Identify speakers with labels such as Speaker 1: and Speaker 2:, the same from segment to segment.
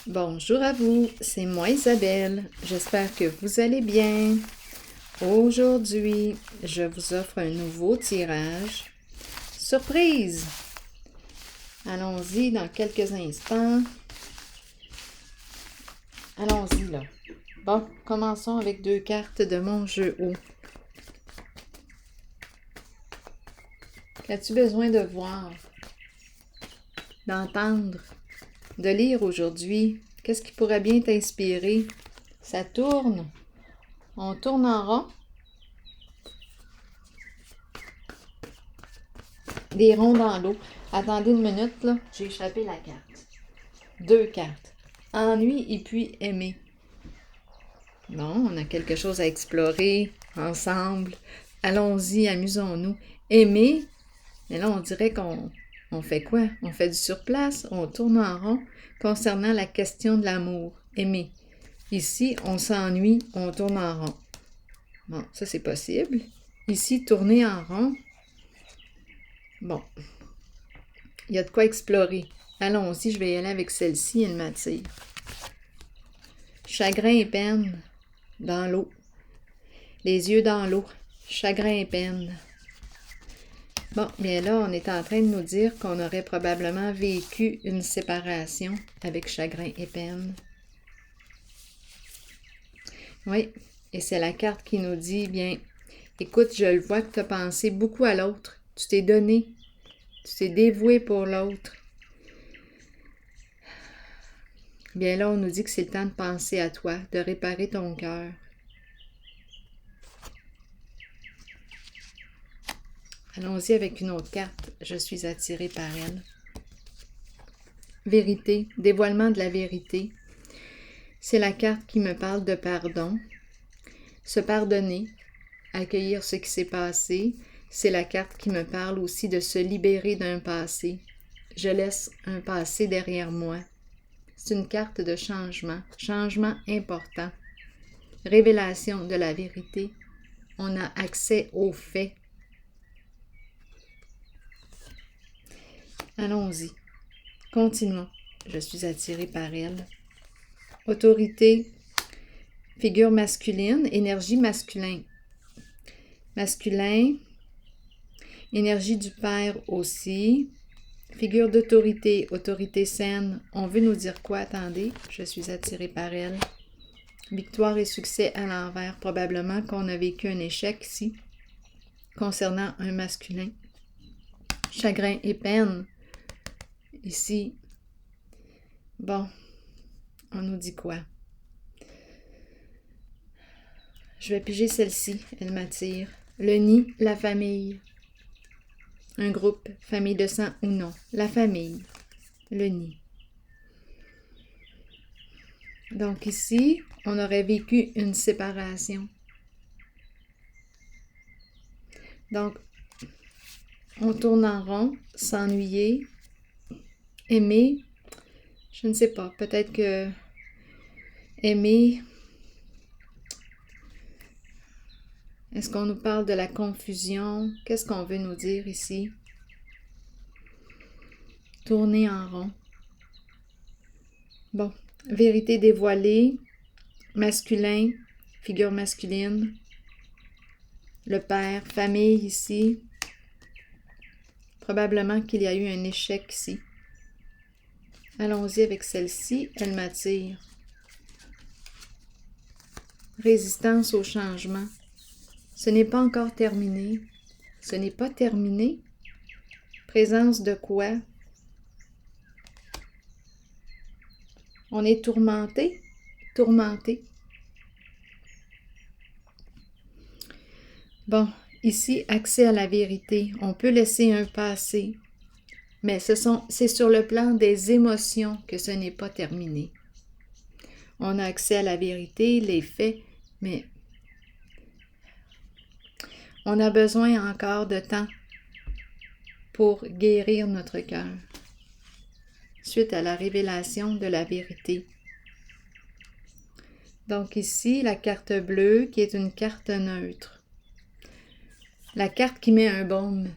Speaker 1: Bonjour à vous, c'est moi Isabelle. J'espère que vous allez bien. Aujourd'hui, je vous offre un nouveau tirage. Surprise! Allons-y dans quelques instants. Allons-y là. Bon, commençons avec 2 cartes de mon jeu haut. Qu'as-tu besoin de voir, d'entendre, de lire aujourd'hui? Qu'est-ce qui pourrait bien t'inspirer? Ça tourne. On tourne en rond. Des ronds dans l'eau. Attendez une minute, là. J'ai échappé la carte. 2 cartes. Ennui et puis aimer. Bon, on a quelque chose à explorer ensemble. Allons-y, amusons-nous. Aimer, mais là, on dirait qu'on fait quoi? On fait du surplace, on tourne en rond concernant la question de l'amour. Aimer. Ici, on s'ennuie, on tourne en rond. Bon, ça, c'est possible. Ici, tourner en rond. Bon, il y a de quoi explorer. Allons-y, je vais y aller avec celle-ci, elle m'attire. Chagrin et peine dans l'eau. Les yeux dans l'eau. Chagrin et peine. Bon, bien là, on est en train de nous dire qu'on aurait probablement vécu une séparation avec chagrin et peine. Oui, et c'est la carte qui nous dit, bien, écoute, je le vois que tu as pensé beaucoup à l'autre. Tu t'es donné. Tu t'es dévoué pour l'autre. Bien là, on nous dit que c'est le temps de penser à toi, de réparer ton cœur. Allons-y avec une autre carte. Je suis attirée par elle. Vérité, dévoilement de la vérité. C'est la carte qui me parle de pardon. Se pardonner, accueillir ce qui s'est passé. C'est la carte qui me parle aussi de se libérer d'un passé. Je laisse un passé derrière moi. C'est une carte de changement, changement important. Révélation de la vérité. On a accès aux faits. Allons-y. Continuons. Je suis attirée par elle. Autorité, figure masculine, énergie masculin. Masculin, énergie du père aussi. Figure d'autorité, autorité saine. On veut nous dire quoi? Attendez, je suis attirée par elle. Victoire et succès à l'envers. Probablement qu'on a vécu un échec ici concernant un masculin. Chagrin et peine. Ici, bon, on nous dit quoi? Je vais piger celle-ci, elle m'attire. Le nid, la famille. Un groupe, famille de sang ou non. La famille, le nid. Donc ici, on aurait vécu une séparation. Donc, on tourne en rond, s'ennuyer, aimer, je ne sais pas, peut-être que aimer, est-ce qu'on nous parle de la confusion? Qu'est-ce qu'on veut nous dire ici? Tourner en rond. Bon, vérité dévoilée, masculin, figure masculine, le père, famille ici. Probablement qu'il y a eu un échec ici. Allons-y avec celle-ci, elle m'attire. Résistance au changement. Ce n'est pas encore terminé. Ce n'est pas terminé. Présence de quoi? On est tourmenté? Tourmenté. Bon, ici, accès à la vérité. On peut laisser un passé, mais c'est sur le plan des émotions que ce n'est pas terminé. On a accès à la vérité, les faits, mais on a besoin encore de temps pour guérir notre cœur, suite à la révélation de la vérité. Donc ici, la carte bleue qui est une carte neutre. La carte qui met un baume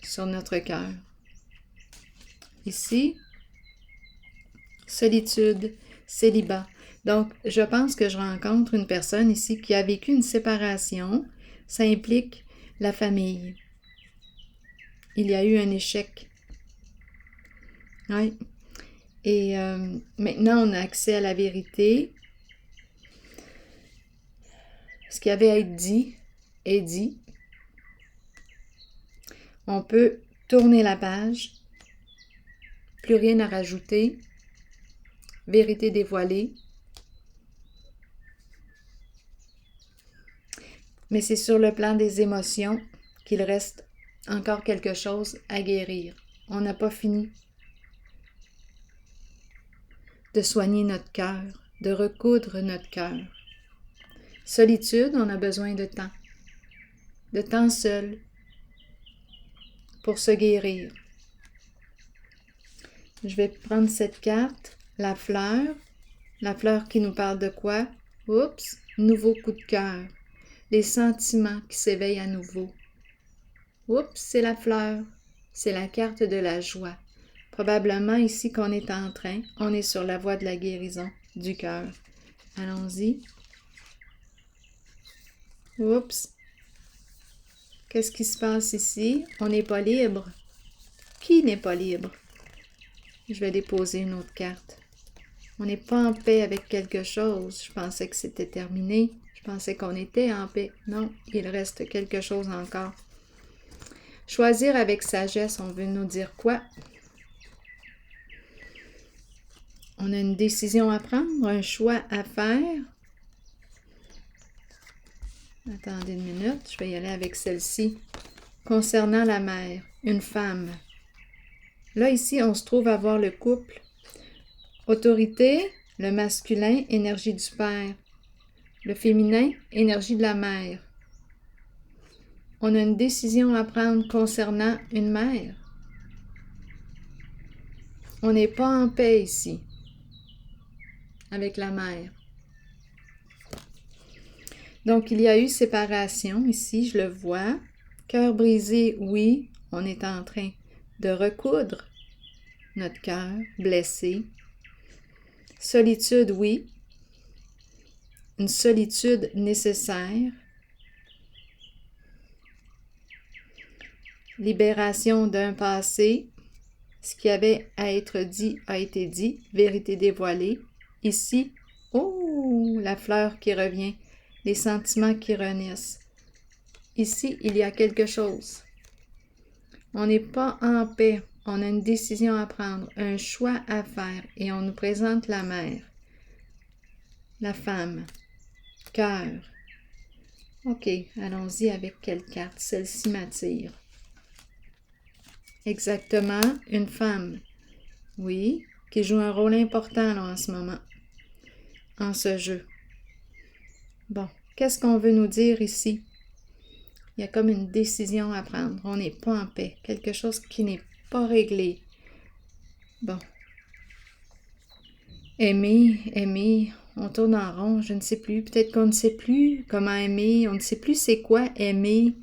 Speaker 1: sur notre cœur. Ici, solitude, célibat. Donc, je pense que je rencontre une personne ici qui a vécu une séparation. Ça implique la famille. Il y a eu un échec. Oui. Et maintenant, on a accès à la vérité. Ce qui avait à être dit est dit. On peut tourner la page. Plus rien à rajouter. Vérité dévoilée. Mais c'est sur le plan des émotions qu'il reste encore quelque chose à guérir. On n'a pas fini de soigner notre cœur, de recoudre notre cœur. Solitude, on a besoin de temps seul pour se guérir. Je vais prendre cette carte, la fleur qui nous parle de quoi? Oups, nouveau coup de cœur. Les sentiments qui s'éveillent à nouveau. Oups, c'est la fleur. C'est la carte de la joie. Probablement ici qu'on est on est sur la voie de la guérison du cœur. Allons-y. Oups. Qu'est-ce qui se passe ici? On n'est pas libre. Qui n'est pas libre? Je vais déposer une autre carte. On n'est pas en paix avec quelque chose. Je pensais que c'était terminé. Je pensais qu'on était en paix. Non, il reste quelque chose encore. Choisir avec sagesse, on veut nous dire quoi? On a une décision à prendre, un choix à faire. Attendez une minute, je vais y aller avec celle-ci. Concernant la mère, une femme. Là, ici, on se trouve à voir le couple. Autorité, le masculin, énergie du père. Le féminin, énergie de la mère. On a une décision à prendre concernant une mère. On n'est pas en paix ici avec la mère. Donc, il y a eu séparation ici, je le vois. Cœur brisé, oui, on est en train de recoudre notre cœur blessé. Solitude, oui. Une solitude nécessaire. Libération d'un passé. Ce qui avait à être dit a été dit. Vérité dévoilée. Ici, oh, la fleur qui revient. Les sentiments qui renaissent. Ici, il y a quelque chose. On n'est pas en paix. On a une décision à prendre, un choix à faire. Et on nous présente la mère, la femme, cœur. OK, allons-y avec quelle carte? Celle-ci m'attire. Exactement, une femme. Oui, qui joue un rôle important là, en ce moment, en ce jeu. Bon, qu'est-ce qu'on veut nous dire ici? Il y a comme une décision à prendre. On n'est pas en paix. Quelque chose qui n'est pas réglé. Bon. Aimer, on tourne en rond, je ne sais plus. Peut-être qu'on ne sait plus comment aimer. On ne sait plus c'est quoi aimer.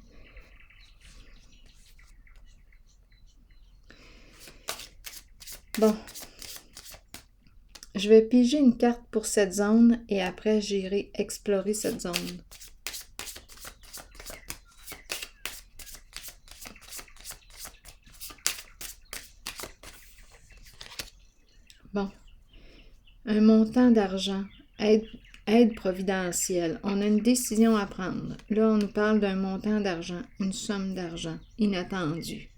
Speaker 1: Bon. Je vais piger une carte pour cette zone et après j'irai explorer cette zone. Bon. Un montant d'argent, aide providentielle. On a une décision à prendre. Là, on nous parle d'un montant d'argent, une somme d'argent inattendue.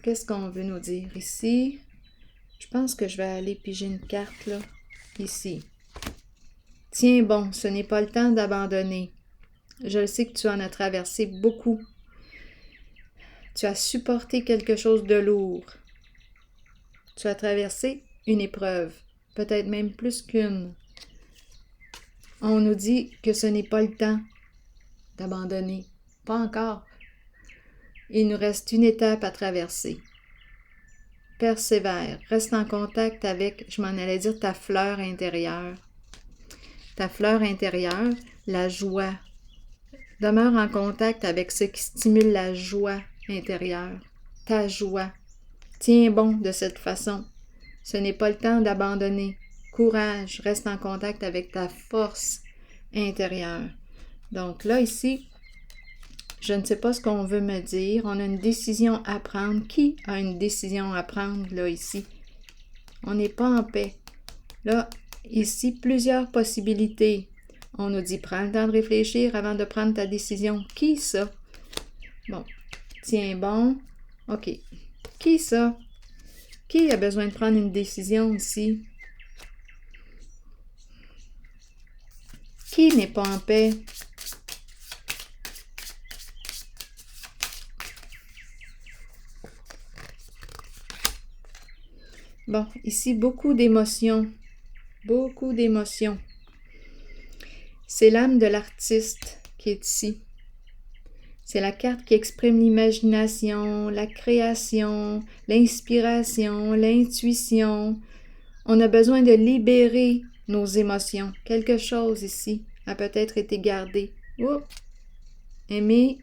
Speaker 1: Qu'est-ce qu'on veut nous dire ici? Je pense que je vais aller piger une carte, là, ici. Tiens bon, ce n'est pas le temps d'abandonner. Je sais que tu en as traversé beaucoup. Tu as supporté quelque chose de lourd. Tu as traversé une épreuve, peut-être même plus qu'une. On nous dit que ce n'est pas le temps d'abandonner. Pas encore. Il nous reste une étape à traverser. Persévère, reste en contact avec, je m'en allais dire, ta fleur intérieure. Ta fleur intérieure, la joie. Demeure en contact avec ce qui stimule la joie intérieure. Ta joie. Tiens bon de cette façon. Ce n'est pas le temps d'abandonner. Courage, reste en contact avec ta force intérieure. Donc là, ici, je ne sais pas ce qu'on veut me dire. On a une décision à prendre. Qui a une décision à prendre, là, ici? On n'est pas en paix. Là, ici, plusieurs possibilités. On nous dit, prends le temps de réfléchir avant de prendre ta décision. Qui ça? Bon, tiens bon. OK. Qui ça? Qui a besoin de prendre une décision ici? Qui n'est pas en paix? Bon, ici, beaucoup d'émotions. Beaucoup d'émotions. C'est l'âme de l'artiste qui est ici. C'est la carte qui exprime l'imagination, la création, l'inspiration, l'intuition. On a besoin de libérer nos émotions. Quelque chose ici a peut-être été gardé. Oups! Aimer.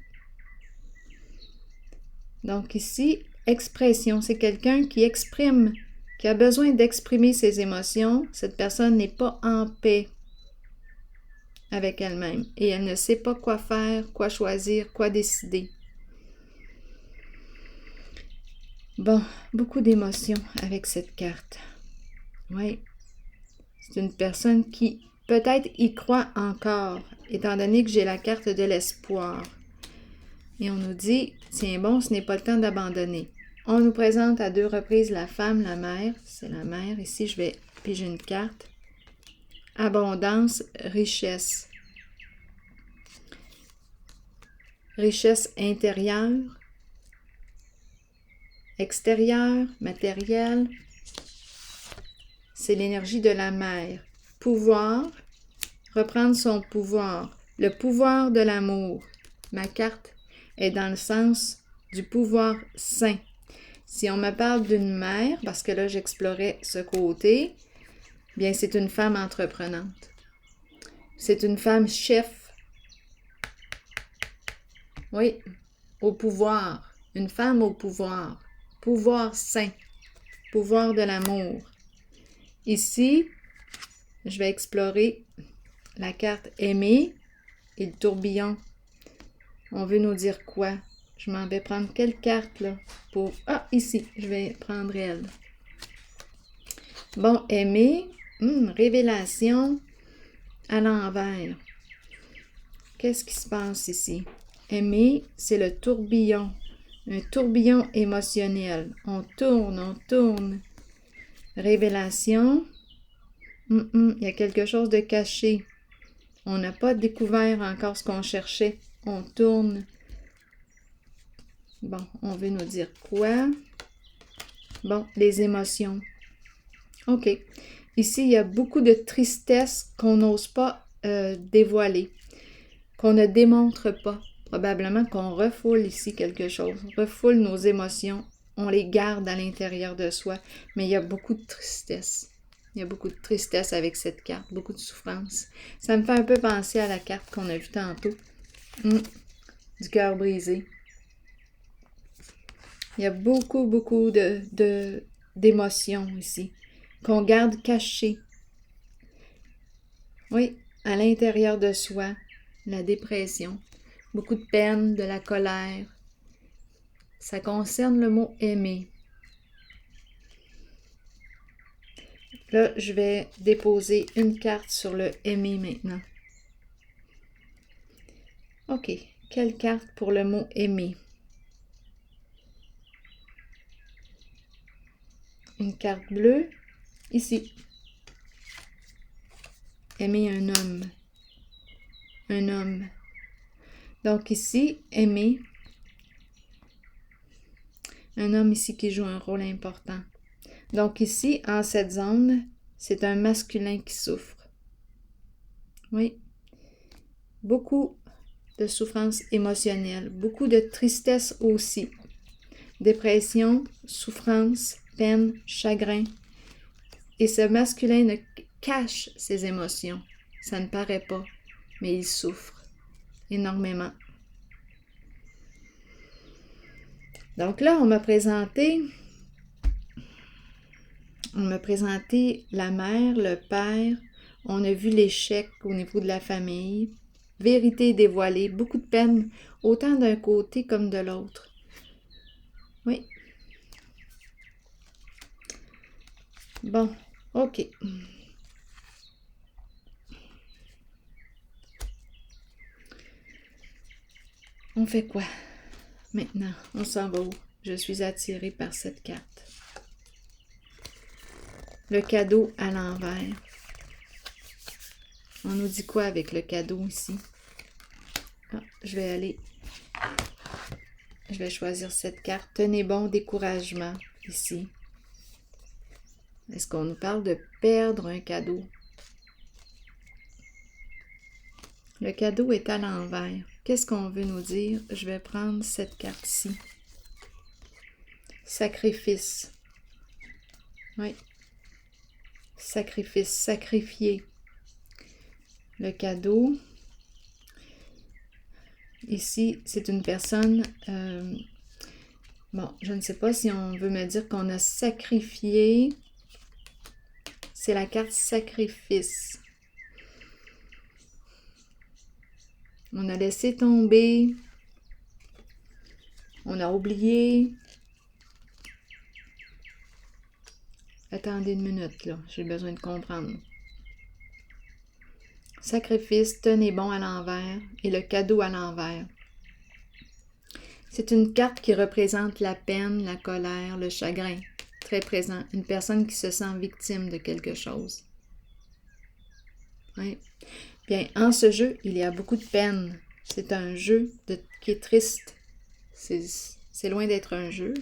Speaker 1: Donc ici, expression. C'est quelqu'un qui exprime, qui a besoin d'exprimer ses émotions. Cette personne n'est pas en paix avec elle-même et elle ne sait pas quoi faire, quoi choisir, quoi décider. Bon, beaucoup d'émotions avec cette carte. Oui, c'est une personne qui peut-être y croit encore, étant donné que j'ai la carte de l'espoir. Et on nous dit, tiens bon, ce n'est pas le temps d'abandonner. On nous présente à 2 reprises la femme, la mère. C'est la mère. Ici, je vais piger une carte. Abondance, richesse. Richesse intérieure, extérieure, matérielle. C'est l'énergie de la mère. Pouvoir, reprendre son pouvoir. Le pouvoir de l'amour. Ma carte est dans le sens du pouvoir sain. Si on me parle d'une mère, parce que là j'explorais ce côté, bien c'est une femme entreprenante. C'est une femme chef. Oui, au pouvoir. Une femme au pouvoir. Pouvoir sain. Pouvoir de l'amour. Ici, je vais explorer la carte aimer et le tourbillon. On veut nous dire quoi? Je m'en vais prendre quelle carte là? Pour... Ah, ici, je vais prendre elle. Bon, aimer, révélation à l'envers. Qu'est-ce qui se passe ici? Aimer, c'est le tourbillon. Un tourbillon émotionnel. On tourne, on tourne. Révélation. Il y a quelque chose de caché. On n'a pas découvert encore ce qu'on cherchait. On tourne. Bon, on veut nous dire quoi? Bon, les émotions. OK. Ici, il y a beaucoup de tristesse qu'on n'ose pas dévoiler, qu'on ne démontre pas. Probablement qu'on refoule ici quelque chose. On refoule nos émotions. On les garde à l'intérieur de soi. Mais il y a beaucoup de tristesse. Il y a beaucoup de tristesse avec cette carte. Beaucoup de souffrance. Ça me fait un peu penser à la carte qu'on a vue tantôt. Du cœur brisé. Il y a beaucoup d'émotions ici. Qu'on garde cachées. Oui, à l'intérieur de soi. La dépression. Beaucoup de peine, de la colère. Ça concerne le mot aimer. Là, je vais déposer une carte sur le aimer maintenant. OK. Quelle carte pour le mot aimer? Une carte bleue. Ici. Aimer un homme. Un homme. Donc ici, aimer. Un homme ici qui joue un rôle important. Donc ici, en cette zone, c'est un masculin qui souffre. Oui. Beaucoup de souffrance émotionnelle. Beaucoup de tristesse aussi. Dépression, souffrance, peine, chagrin. Et ce masculin ne cache ses émotions. Ça ne paraît pas, mais il souffre énormément. Donc là, on m'a présenté On m'a présenté la mère, le père. On a vu l'échec au niveau de la famille. Vérité dévoilée, beaucoup de peine, autant d'un côté comme de l'autre. Oui. Bon, OK. On fait quoi? Maintenant, on s'en va où? Je suis attirée par cette carte. Le cadeau à l'envers. On nous dit quoi avec le cadeau ici? Ah, je vais choisir cette carte. Tenez bon, découragement, ici. Est-ce qu'on nous parle de perdre un cadeau? Le cadeau est à l'envers. Qu'est-ce qu'on veut nous dire? Je vais prendre cette carte-ci. Sacrifice. Oui. Sacrifice, sacrifier. Le cadeau. Ici, c'est une personne... bon, je ne sais pas si on veut me dire qu'on a sacrifié. C'est la carte sacrifice. On a laissé tomber. On a oublié. Attendez une minute, là. J'ai besoin de comprendre. Sacrifice, tenez bon à l'envers et le cadeau à l'envers. C'est une carte qui représente la peine, la colère, le chagrin. Très présent. Une personne qui se sent victime de quelque chose. Oui. Bien, en ce jeu, il y a beaucoup de peine. C'est un jeu qui est triste. C'est loin d'être un jeu.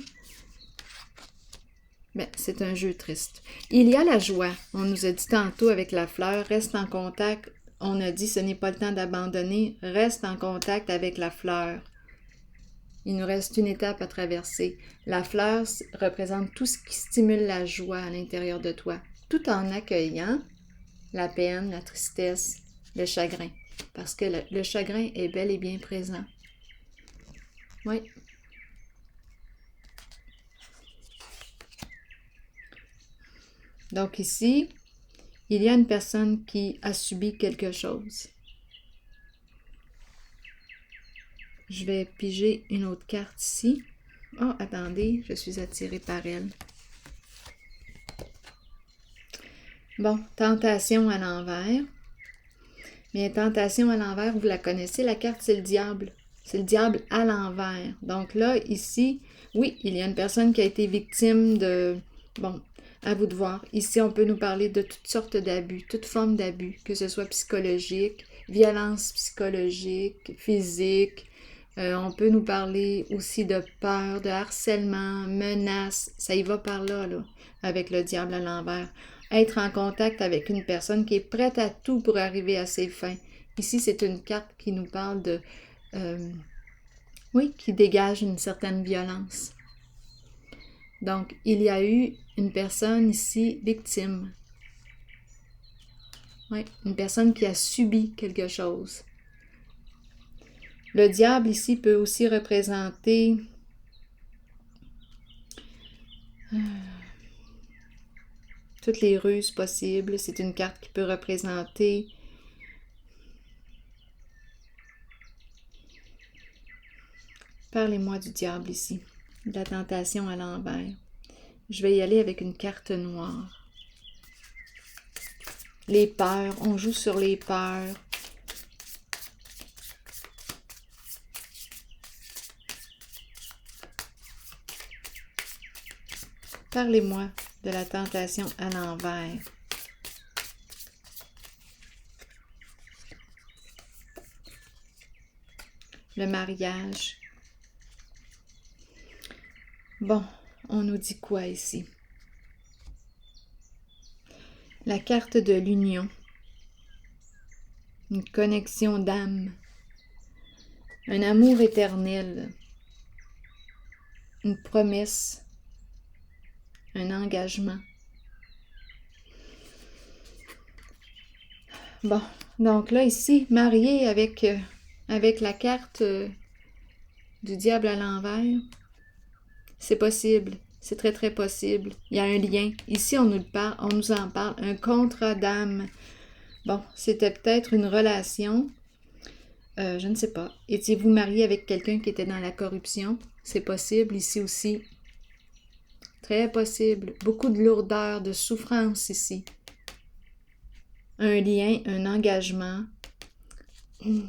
Speaker 1: Mais c'est un jeu triste. Il y a la joie. On nous a dit tantôt avec la fleur, reste en contact. On a dit ce n'est pas le temps d'abandonner. Reste en contact avec la fleur. Il nous reste une étape à traverser. La fleur représente tout ce qui stimule la joie à l'intérieur de toi, tout en accueillant la peine, la tristesse, le chagrin. Parce que le chagrin est bel et bien présent. Oui. Donc ici, il y a une personne qui a subi quelque chose. Je vais piger une autre carte ici. Oh, attendez, je suis attirée par elle. Bon, tentation à l'envers. Mais tentation à l'envers, vous la connaissez, la carte, c'est le diable. C'est le diable à l'envers. Donc là, ici, oui, il y a une personne qui a été victime de... Bon, à vous de voir. Ici, on peut nous parler de toutes sortes d'abus, toutes formes d'abus, que ce soit psychologique, violence psychologique, physique. On peut nous parler aussi de peur, de harcèlement, menaces. Ça y va par là, avec le diable à l'envers. Être en contact avec une personne qui est prête à tout pour arriver à ses fins. Ici, c'est une carte qui nous parle de... oui, qui dégage une certaine violence. Donc, il y a eu une personne ici victime. Oui, une personne qui a subi quelque chose. Le diable ici peut aussi représenter toutes les ruses possibles. C'est une carte qui peut représenter parlez-moi du diable ici, de la tentation à l'envers. Je vais y aller avec une carte noire. Les peurs, on joue sur les peurs. Parlez-moi de la tentation à l'envers. Le mariage. Bon, on nous dit quoi ici? La carte de l'union. Une connexion d'âme. Un amour éternel. Une promesse. Un engagement. Bon, donc là ici, marié avec la carte du diable à l'envers, c'est possible. C'est très, très possible. Il y a un lien. Ici, on nous en parle. Un contrat d'âme. Bon, c'était peut-être une relation. Je ne sais pas. Étiez-vous marié avec quelqu'un qui était dans la corruption? C'est possible ici aussi. Très possible. Beaucoup de lourdeur, de souffrance ici. Un lien, un engagement. Il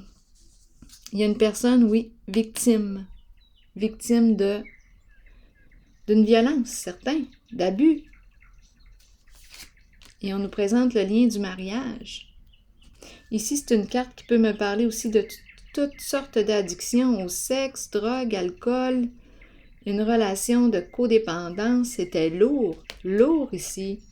Speaker 1: y a une personne, oui, victime. Victime d'une violence, certain, d'abus. Et on nous présente le lien du mariage. Ici, c'est une carte qui peut me parler aussi de toutes sortes d'addictions au sexe, drogue, alcool. Une relation de codépendance, c'était lourd, lourd ici.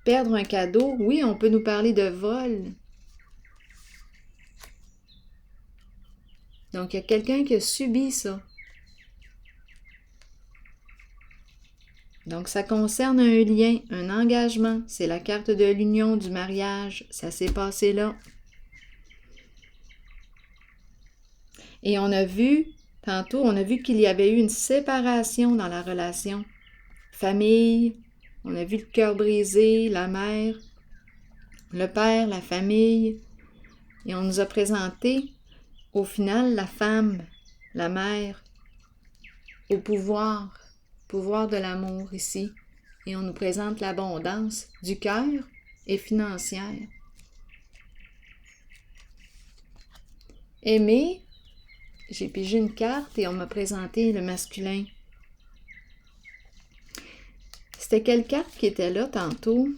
Speaker 1: Perdre un cadeau, oui, on peut nous parler de vol. Donc, il y a quelqu'un qui a subi ça. Donc, ça concerne un lien, un engagement. C'est la carte de l'union, du mariage. Ça s'est passé là. Et on a vu, tantôt, on a vu qu'il y avait eu une séparation dans la relation. Famille, on a vu le cœur brisé, la mère, le père, la famille. Et on nous a présenté, au final, la femme, la mère, au pouvoir de l'amour ici. Et on nous présente l'abondance du cœur et financière. Aimer, j'ai pigé une carte et on m'a présenté le masculin. C'était quelle carte qui était là tantôt?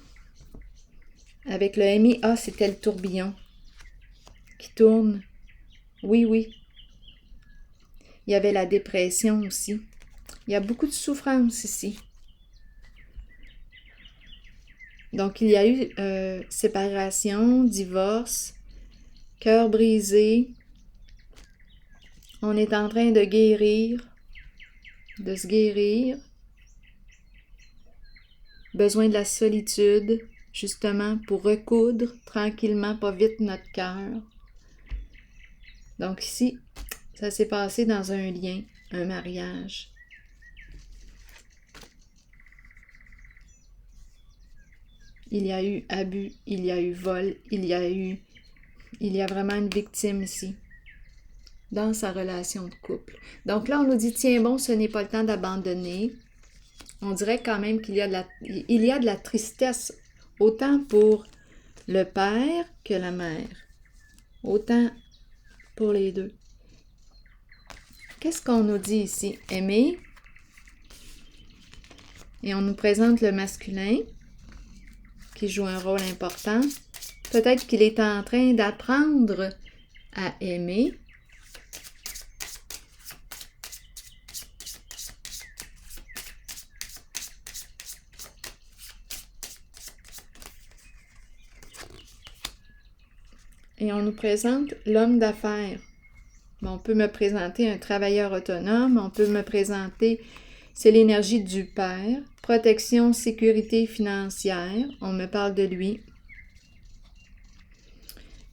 Speaker 1: Avec le aimer, ah, c'était le tourbillon qui tourne. Oui, oui. Il y avait la dépression aussi. Il y a beaucoup de souffrance ici. Donc, il y a eu séparation, divorce, cœur brisé. On est en train de guérir, de se guérir. Besoin de la solitude, justement, pour recoudre tranquillement, pas vite, notre cœur. Donc ici, ça s'est passé dans un lien, un mariage. Il y a eu abus, il y a eu vol, il y a vraiment une victime ici, dans sa relation de couple. Donc là, on nous dit, tiens bon, ce n'est pas le temps d'abandonner. On dirait quand même qu'il y a de la tristesse, autant pour le père que la mère. Autant pour les deux. Qu'est-ce qu'on nous dit ici? Aimer. Et on nous présente le masculin qui joue un rôle important. Peut-être qu'il est en train d'apprendre à aimer. Et on nous présente l'homme d'affaires. On peut me présenter un travailleur autonome, on peut me présenter, c'est l'énergie du père, protection, sécurité financière, on me parle de lui.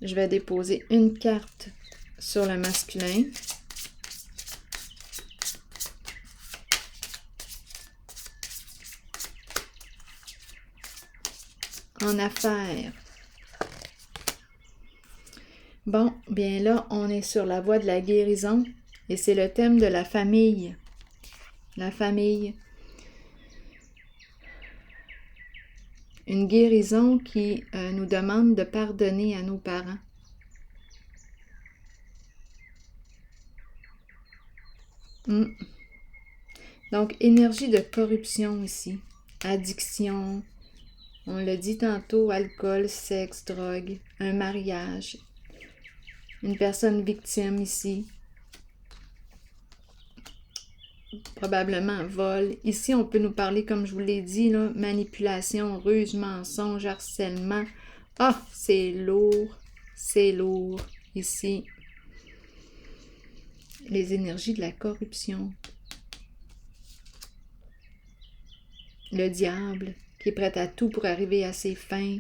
Speaker 1: Je vais déposer une carte sur le masculin. En affaires. Bon, bien là, on est sur la voie de la guérison et c'est le thème de la famille. La famille. Une guérison qui nous demande de pardonner à nos parents. Donc, énergie de corruption ici. Addiction. On l'a dit tantôt, alcool, sexe, drogue, un mariage. Une personne victime ici. Probablement vol. Ici, on peut nous parler, comme je vous l'ai dit, là, manipulation, ruse, mensonge, harcèlement. Ah, c'est lourd ici. Les énergies de la corruption. Le diable qui est prêt à tout pour arriver à ses fins.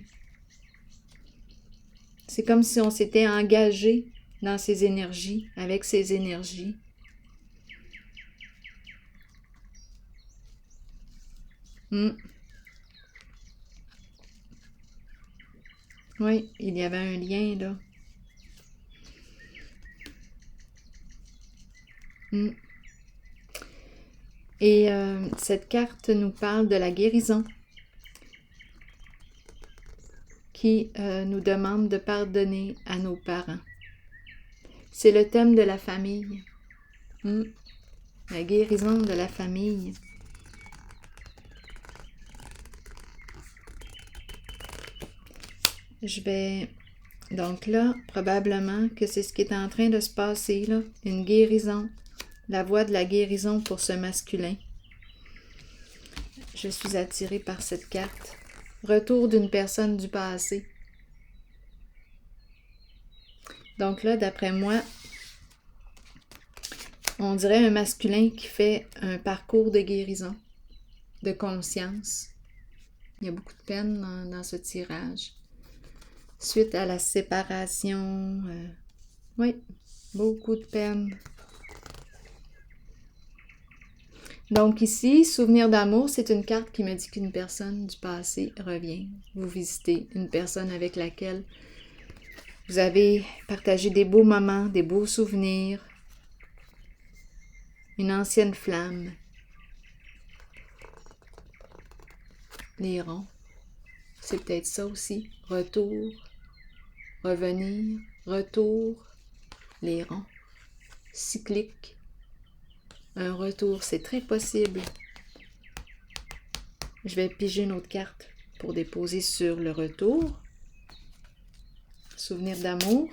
Speaker 1: C'est comme si on s'était engagé dans ses énergies, avec ses énergies. Oui, il y avait un lien là. Et cette carte nous parle de la guérison qui nous demande de pardonner à nos parents. C'est le thème de la famille. La guérison de la famille. Je vais... Donc là, probablement que c'est ce qui est en train de se passer, là. Une guérison. La voie de la guérison pour ce masculin. Je suis attirée par cette carte. Retour d'une personne du passé. Donc là, d'après moi, on dirait un masculin qui fait un parcours de guérison, de conscience. Il y a beaucoup de peine dans ce tirage. Suite à la séparation, oui, beaucoup de peine. Donc ici, souvenir d'amour, c'est une carte qui me dit qu'une personne du passé revient. Vous visitez une personne avec laquelle vous avez partagé des beaux moments, des beaux souvenirs, une ancienne flamme. Les ronds, c'est peut-être ça aussi. Retour, revenir, retour, les ronds. Cyclique. Un retour, c'est très possible. Je vais piger une autre carte pour déposer sur le retour. Souvenir d'amour.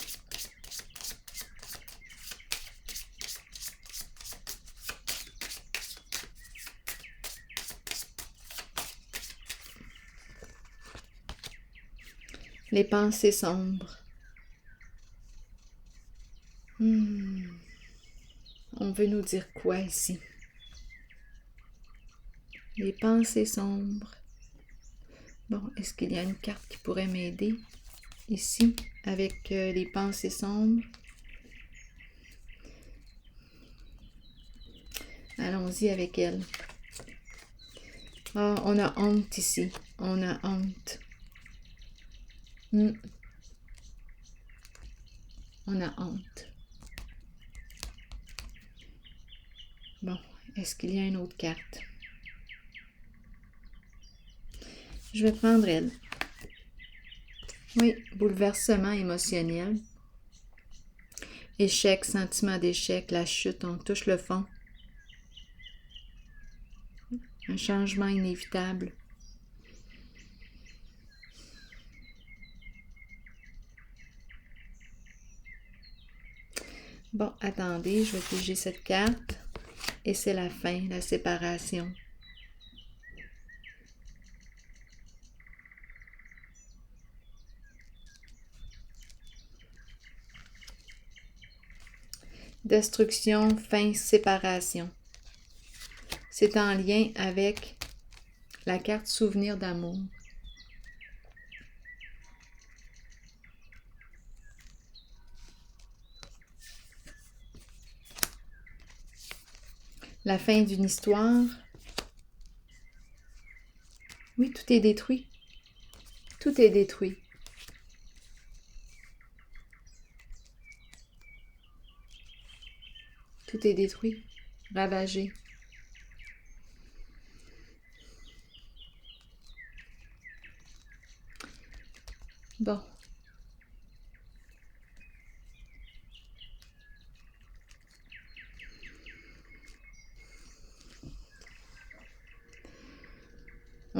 Speaker 1: Les pensées sombres. On veut nous dire quoi ici? Les pensées sombres. Bon, est-ce qu'il y a une carte qui pourrait m'aider ici avec les pensées sombres? Allons-y avec elle. Ah, on a honte ici. On a honte. On a honte. Bon, est-ce qu'il y a une autre carte? Je vais prendre elle. Oui, bouleversement émotionnel. Échec, sentiment d'échec, la chute, on touche le fond. Un changement inévitable. Bon, attendez, je vais piger cette carte. Et c'est la fin, la séparation. Destruction, fin, séparation. C'est en lien avec la carte souvenir d'amour. La fin d'une histoire. Oui, tout est détruit. Tout est détruit. Tout est détruit, ravagé. Bon.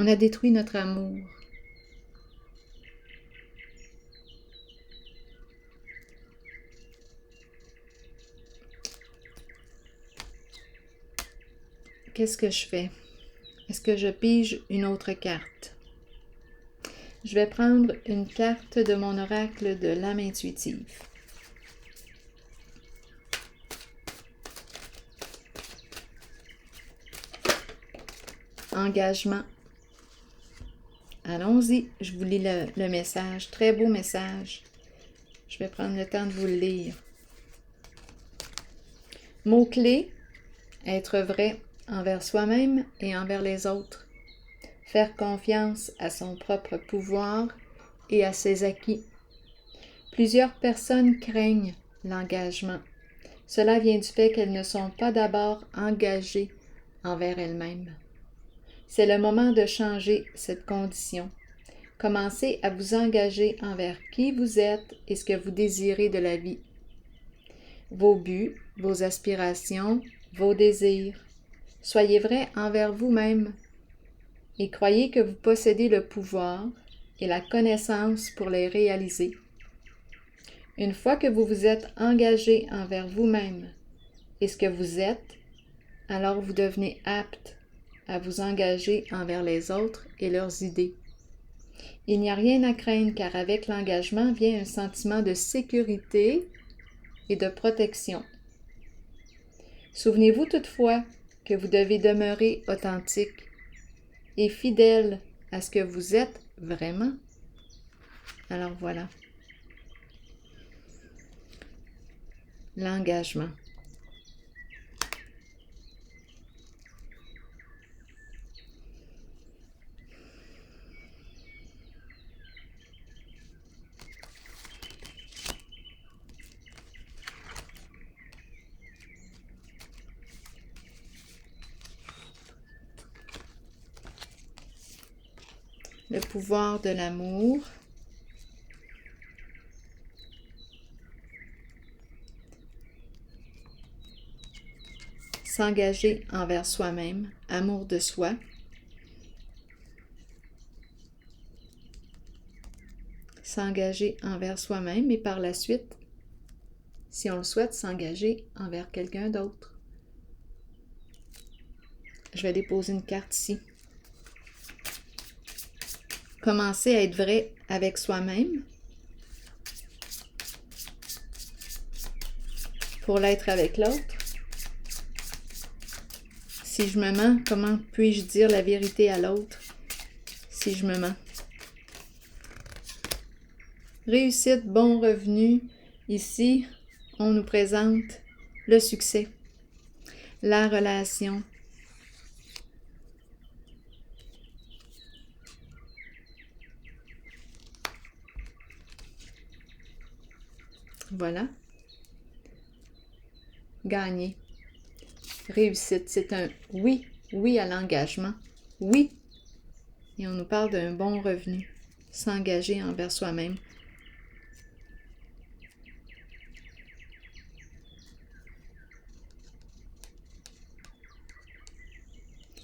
Speaker 1: On a détruit notre amour. Qu'est-ce que je fais? Est-ce que je pige une autre carte? Je vais prendre une carte de mon oracle de l'âme intuitive. Engagement. Allons-y, je vous lis le message. Très beau message. Je vais prendre le temps de vous le lire. Mots-clés, être vrai envers soi-même et envers les autres. Faire confiance à son propre pouvoir et à ses acquis. Plusieurs personnes craignent l'engagement. Cela vient du fait qu'elles ne sont pas d'abord engagées envers elles-mêmes. C'est le moment de changer cette condition. Commencez à vous engager envers qui vous êtes et ce que vous désirez de la vie. Vos buts, vos aspirations, vos désirs. Soyez vrai envers vous-même et croyez que vous possédez le pouvoir et la connaissance pour les réaliser. Une fois que vous vous êtes engagé envers vous-même et ce que vous êtes, alors vous devenez apte à vous engager envers les autres et leurs idées. Il n'y a rien à craindre car avec l'engagement vient un sentiment de sécurité et de protection. Souvenez-vous toutefois que vous devez demeurer authentique et fidèle à ce que vous êtes vraiment. Alors voilà. L'engagement. Le pouvoir de l'amour. S'engager envers soi-même, amour de soi. S'engager envers soi-même et par la suite, si on le souhaite, s'engager envers quelqu'un d'autre. Je vais déposer une carte ici. Commencer à être vrai avec soi-même pour l'être avec l'autre. Si je me mens, comment puis-je dire la vérité à l'autre si je me mens? Réussite, bon revenu. Ici, on nous présente le succès, la relation. Voilà. Gagner. Réussite, c'est un oui, oui à l'engagement, oui. Et on nous parle d'un bon revenu, s'engager envers soi-même.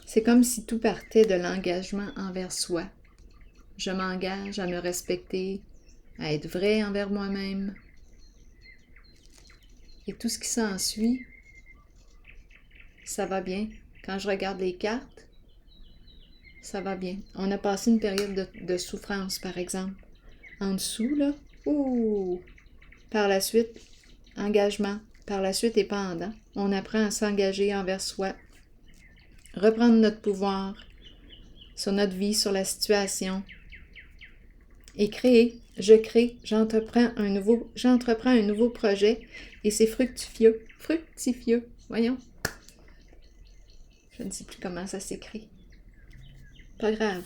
Speaker 1: C'est comme si tout partait de l'engagement envers soi. Je m'engage à me respecter, à être vrai envers moi-même. Et tout ce qui s'ensuit, ça va bien. Quand je regarde les cartes, ça va bien. On a passé une période de souffrance, par exemple. En dessous, là, ouh! Par la suite, engagement. Par la suite et pendant, on apprend à s'engager envers soi, reprendre notre pouvoir sur notre vie, sur la situation, et créer. Je crée, j'entreprends un nouveau projet et c'est fructifieux. Fructifieux, voyons. Je ne sais plus comment ça s'écrit. Pas grave.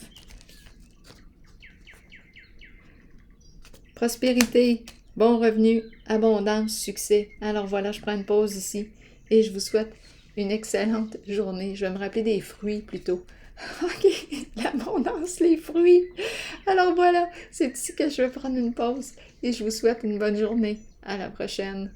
Speaker 1: Prospérité, bon revenu, abondance, succès. Alors voilà, je prends une pause ici et je vous souhaite une excellente journée. Je vais me rappeler des fruits plutôt. Ok, l'abondance, les fruits. Alors voilà, c'est ici que je vais prendre une pause et je vous souhaite une bonne journée. À la prochaine.